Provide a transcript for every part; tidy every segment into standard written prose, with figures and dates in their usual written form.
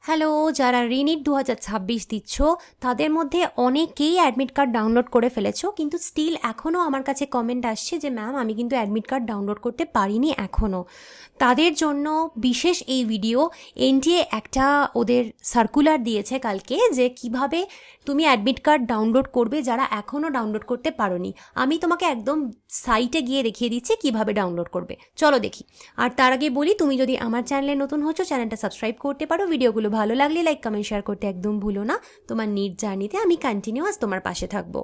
Hello, যারা রিনিট 2026 দিচ্ছ তাদের মধ্যে অনেকেই অ্যাডমিট কার্ড ডাউনলোড করে ফেলেছো, কিন্তু স্টিল এখনও আমার কাছে কমেন্ট আসছে যে ম্যাম আমি কিন্তু অ্যাডমিট কার্ড ডাউনলোড করতে পারিনি এখনও। তাদের জন্য বিশেষ এই ভিডিও। এনটিএ একটা ওদের সার্কুলার দিয়েছে কালকে যে কিভাবে তুমি অ্যাডমিট কার্ড ডাউনলোড করবে যারা এখনও ডাউনলোড করতে পারোনি। আমি তোমাকে একদম সাইটে গিয়ে দেখিয়ে দিচ্ছি কিভাবে ডাউনলোড করবে, চলো দেখি। আর তার আগে বলি, তুমি যদি আমার চ্যানেলে নতুন হচ্ছ চ্যানেলটা সাবস্ক্রাইব করতে পারো, ভিডিওগুলো ভালো লাগলে লাইক কমেন্ট শেয়ার করতে একদম ভুলো না। তোমার নিট জার্নিতে আমি কন্টিনিউয়াস তোমার পাশে থাকবো।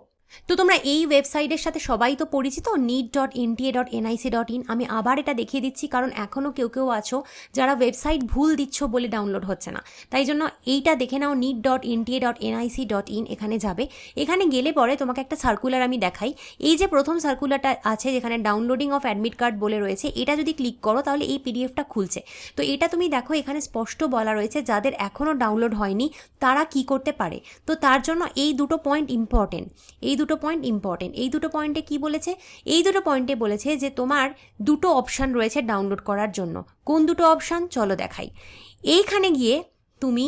তো তোমরা এই ওয়েবসাইটের সাথে সবাই তো পরিচিত, neet.nta.nic.in। আমি আবার এটা দেখিয়ে দিচ্ছি কারণ এখনও কেউ আছো যারা ওয়েবসাইট ভুল দিচ্ছ বলে ডাউনলোড হচ্ছে না। তাই জন্য এইটা দেখে নাও, neet.nta.nic.in। এখানে যাবে, এখানে গেলে পরে তোমাকে একটা সার্কুলার আমি দেখাই। এই যে প্রথম সার্কুলারটা আছে যেখানে ডাউনলোডিং অফ অ্যাডমিট কার্ড বলে রয়েছে, এটা যদি ক্লিক করো তাহলে এই পিডিএফটা খুলছে। তো এটা তুমি দেখো, এখানে স্পষ্ট বলা রয়েছে যাদের এখনও ডাউনলোড হয়নি তারা কি করতে পারে। তো তার জন্য এই দুটো পয়েন্ট ইম্পর্টেন্ট। এই দুটো পয়েন্টে কি বলেছে? এই দুটো পয়েন্টে বলেছে যে তোমার দুটো অপশান রয়েছে ডাউনলোড করার জন্য। কোন দুটো অপশান চলো দেখাই। এইখানে গিয়ে তুমি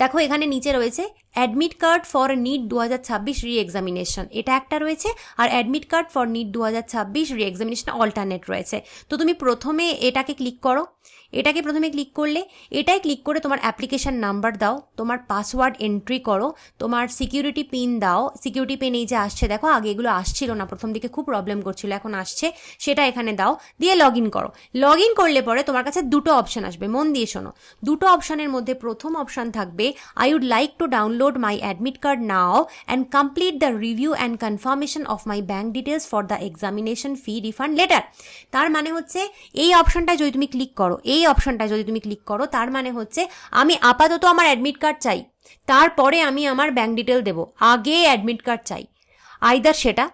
দেখো, এখানে নিচে রয়েছে অ্যাডমিট কার্ড ফর নিট 2026 রি এক্সামিনেশন, এটা একটা রয়েছে। আর অ্যাডমিট কার্ড ফর নিট 2026 রি এক্সামিনেশন অল্টারনেট রয়েছে। তো তুমি প্রথমে এটাকে ক্লিক করো। এটাকে প্রথমে ক্লিক করলে এটাই ক্লিক করে তোমার অ্যাপ্লিকেশান নাম্বার দাও, তোমার পাসওয়ার্ড এন্ট্রি করো, তোমার সিকিউরিটি পিন দাও। সিকিউরিটি পিন এই যে আসছে দেখো, আগে এগুলো আসছিল না, প্রথম দিকে খুব প্রবলেম করছিল, এখন আসছে, সেটা এখানে দাও, দিয়ে লগ ইন করো। লগ ইন করলে পরে তোমার কাছে দুটো অপশান আসবে, মন দিয়ে শোনো। দুটো অপশানের মধ্যে প্রথম অপশান থাকবে I would like to download my admit card now and complete the review and confirmation of my bank details for the examination fee refund later। তার মানে হচ্ছে এই অপশনটা যদি তুমি ক্লিক করো তার মানে হচ্ছে আমি আপাতত আমার অ্যাডমিট কার্ড চাই, তারপরে আমি আমার ব্যাংক ডিটেল দেবো, আগে অ্যাডমিট কার্ড চাই, আইদার সেটা।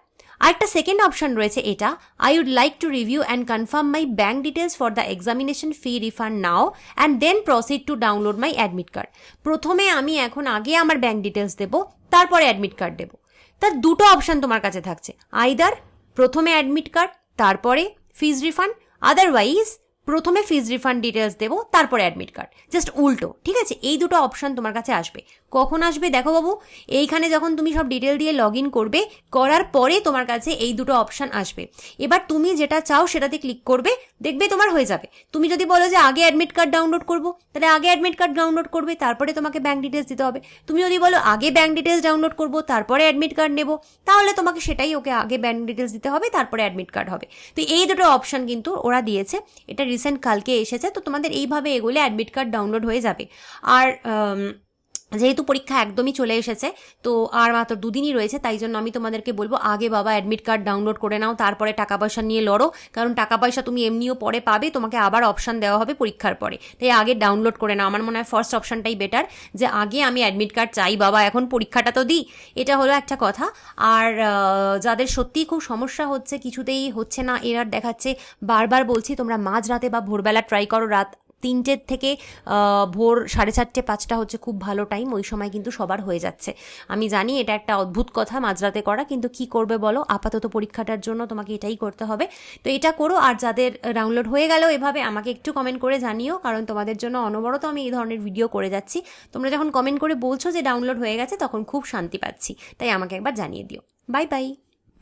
আরেকটা সেকেন্ড অপশন রয়েছে, এটা I would like to review and confirm my bank details for the examination fee refund now and then proceed to download my admit card. প্রথমে আমি এখন আগে আমার ব্যাঙ্ক ডিটেলস দেবো, তারপরে অ্যাডমিট কার্ড দেবো। তার দুটো অপশান তোমার কাছে থাকছে, আইদার প্রথমে অ্যাডমিট কার্ড তারপরে ফিজ রিফান্ড, আদারওয়াইজ প্রথমে ফিজ রিফান্ড ডিটেলস দেবো তারপরে অ্যাডমিট কার্ড, জাস্ট উল্টো। ঠিক আছে, এই দুটো অপশান তোমার কাছে আসবে। কখন আসবে দেখো বাবু, এইখানে যখন তুমি সব ডিটেল দিয়ে লগ ইন করবে, করার পরে তোমার কাছে এই দুটো অপশান আসবে। এবার তুমি যেটা চাও সেটাতে ক্লিক করবে, দেখবে তোমার হয়ে যাবে। তুমি যদি বলো যে আগে অ্যাডমিট কার্ড ডাউনলোড করবো, তাহলে আগে অ্যাডমিট কার্ড ডাউনলোড করবে, তারপরে তোমাকে ব্যাঙ্ক ডিটেলস দিতে হবে। তুমি যদি বলো আগে ব্যাঙ্ক ডিটেলস ডাউনলোড করবো তারপরে অ্যাডমিট কার্ড নেবো, তাহলে তোমাকে সেটাই, ওকে আগে ব্যাঙ্ক ডিটেলস দিতে হবে তারপরে অ্যাডমিট কার্ড হবে। তো এই দুটো অপশান কিন্তু ওরা দিয়েছে, এটা রিসেন্ট কালকে এসেছে। তো তোমাদের এইভাবে এগোলে অ্যাডমিট কার্ড ডাউনলোড হয়ে যাবে। আর যেহেতু পরীক্ষা একদমই চলে এসেছে, তো আর মাত্র দুদিনই রয়েছে, তাই জন্য আমি তোমাদেরকে বলবো আগে বাবা অ্যাডমিট কার্ড ডাউনলোড করে নাও, তারপরে টাকা পয়সা নিয়ে লড়ো। কারণ টাকা পয়সা তুমি এমনিও পরে পাবে, তোমাকে আবার অপশান দেওয়া হবে পরীক্ষার পরে, তাই আগে ডাউনলোড করে নাও। আমার মনে হয় ফার্স্ট অপশানটাই বেটার, যে আগে আমি অ্যাডমিট কার্ড চাই বাবা, এখন পরীক্ষাটা তো দিই। এটা হলো একটা কথা। আর যাদের সত্যিই খুব সমস্যা হচ্ছে, কিছুতেই হচ্ছে না, এরার দেখাচ্ছে, বারবার বলছি তোমরা মাঝরাতে বা ভোরবেলা ট্রাই করো। রাত 3টে থেকে ভোর 4:30 5টা হচ্ছে খুব ভালো টাইম, ওই সময় কিন্তু সবার হয়ে যাচ্ছে। আমি জানি এটা একটা অদ্ভুত কথা মাঝরাতে করা, কিন্তু কি করবে বলো, আপাতত পরীক্ষাটার জন্য তোমাকে এটাই করতে হবে। তো এটা করো। আর যাদের ডাউনলোড হয়ে গেল এভাবে আমাকে একটু কমেন্ট করে জানিও, কারণ তোমাদের জন্য অনবরত আমি এই ধরনের ভিডিও করে যাচ্ছি। তোমরা যখন কমেন্ট করে বলছো যে ডাউনলোড হয়ে গেছে তখন খুব শান্তি পাচ্ছি, তাই আমাকে একবার জানিয়ে দিও। Bye bye.